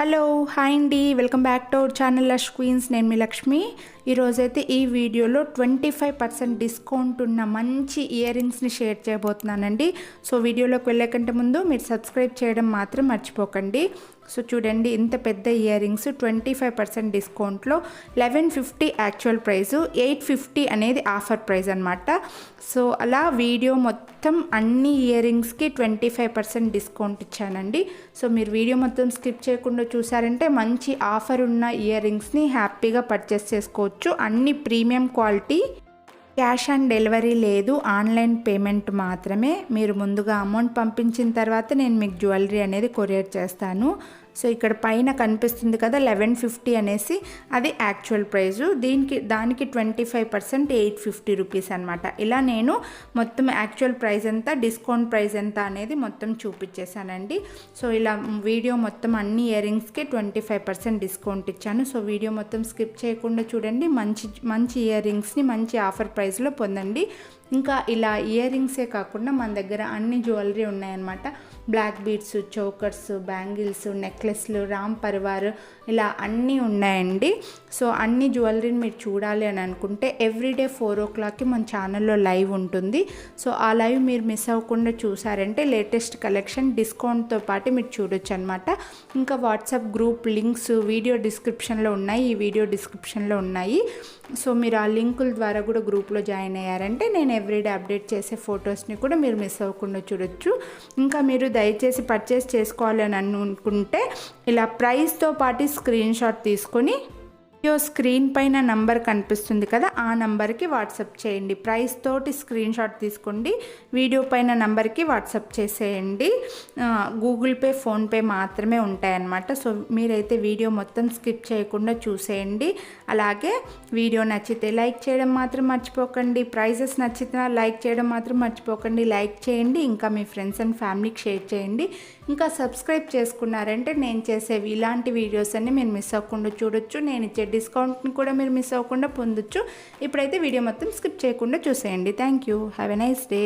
Hello hi అండి, welcome back to our channel Lush Queens. నేను మీ లక్ష్మి. ఈరోజైతే ఈ వీడియోలో 25% డిస్కౌంట్ ఉన్న మంచి ఇయర్ రింగ్స్ని షేర్ చేయబోతున్నానండి. సో వీడియోలోకి వెళ్ళే కంటే ముందు మీరు సబ్స్క్రైబ్ చేయడం మాత్రం మర్చిపోకండి. సో చూడండి, ఇంత పెద్ద ఇయర్ రింగ్స్ 25% డిస్కౌంట్లో 1150 యాక్చువల్ ప్రైజు, 850 అనేది ఆఫర్ ప్రైస్ అనమాట. సో అలా వీడియో మొత్తం అన్ని ఇయర్ రింగ్స్కి 25% డిస్కౌంట్ ఇచ్చానండి. సో మీరు వీడియో మొత్తం స్కిప్ చేయకుండా చూసారంటే మంచి ఆఫర్ ఉన్న ఇయర్ రింగ్స్ని హ్యాపీగా పర్చేస్ చేసుకోవచ్చు. అన్ని premium quality, cash on delivery లేదు, ఆన్లైన్ పేమెంట్ మాత్రమే. మీరు ముందుగా అమౌంట్ పంపించిన తర్వాత నేను మీకు జ్యువెలరీ అనేది కొరియర్ చేస్తాను. సో ఇక్కడ పైన కనిపిస్తుంది కదా 1150 అనేసి, అది యాక్చువల్ ప్రైజు. దానికి 25% 850 రూపీస్ అనమాట. ఇలా నేను మొత్తం యాక్చువల్ ప్రైస్ ఎంత, డిస్కౌంట్ ప్రైస్ ఎంత అనేది మొత్తం చూపించేశానండి. సో ఇలా వీడియో మొత్తం అన్ని ఇయర్ రింగ్స్కి 25% డిస్కౌంట్ ఇచ్చాను. సో వీడియో మొత్తం స్కిప్ చేయకుండా చూడండి. మంచి ఇయర్ రింగ్స్ని మంచి ఆఫర్ ప్రైస్లో పొందండి. ఇంకా ఇలా ఇయర్ రింగ్సే కాకుండా మన దగ్గర అన్ని జ్యువెలరీ ఉన్నాయన్నమాట. బ్లాక్ బీడ్స్, చోకర్స్, బ్యాంగిల్స్, నెక్లెస్లు, రామ్ పరివార్, ఇలా అన్నీ ఉన్నాయండి. సో అన్ని జ్యువెలరీని మీరు చూడాలి అని అనుకుంటే ఎవ్రీడే 4 o'clockకి మన ఛానల్లో లైవ్ ఉంటుంది. సో ఆ లైవ్ మీరు మిస్ అవ్వకుండా చూసారంటే లేటెస్ట్ కలెక్షన్ డిస్కౌంట్తో పాటు మీరు చూడొచ్చు అనమాట. ఇంకా వాట్సాప్ గ్రూప్ లింక్స్ వీడియో డిస్క్రిప్షన్లో ఉన్నాయి, ఈ వీడియో డిస్క్రిప్షన్లో ఉన్నాయి. సో మీరు ఆ లింకుల ద్వారా కూడా గ్రూప్లో జాయిన్ అయ్యారంటే నేను ఎవ్రీడే అప్డేట్ చేసే ఫొటోస్ని కూడా మీరు మిస్ అవ్వకుండా చూడొచ్చు. ఇంకా మీరు దయచేసి పర్చేస్ చేసుకోవాలని అనుకుంటే ఇలా ప్రైస్తో పాటు స్క్రీన్ షాట్ తీసుకొని వీడియో స్క్రీన్ పైన నంబర్ కనిపిస్తుంది కదా, ఆ నంబర్కి వాట్సాప్ చేయండి. ప్రైస్ తోటి స్క్రీన్ షాట్ తీసుకోండి, వీడియో పైన నంబర్కి వాట్సాప్ చేసేయండి. గూగుల్ పే, ఫోన్పే మాత్రమే ఉంటాయన్నమాట. సో మీరైతే వీడియో మొత్తం స్కిప్ చేయకుండా చూసేయండి. అలాగే వీడియో నచ్చితే లైక్ చేయడం మాత్రం మర్చిపోకండి. ప్రైజెస్ నచ్చితే లైక్ చేయడం మాత్రం మర్చిపోకండి. లైక్ చేయండి, ఇంకా మీ ఫ్రెండ్స్ అండ్ ఫ్యామిలీకి షేర్ చేయండి. ఇంకా సబ్స్క్రైబ్ చేసుకున్నారంటే నేను చేసేవి ఇలాంటి వీడియోస్ అన్ని మీరు మిస్ అవ్వకుండా చూడొచ్చు. నేను ఇచ్చే డిస్కౌంట్ని కూడా మీరు మిస్ అవ్వకుండా పొందొచ్చు. ఇప్పుడైతే వీడియో మొత్తం స్కిప్ చేయకుండా చూసేయండి. Thank you. Have a nice day.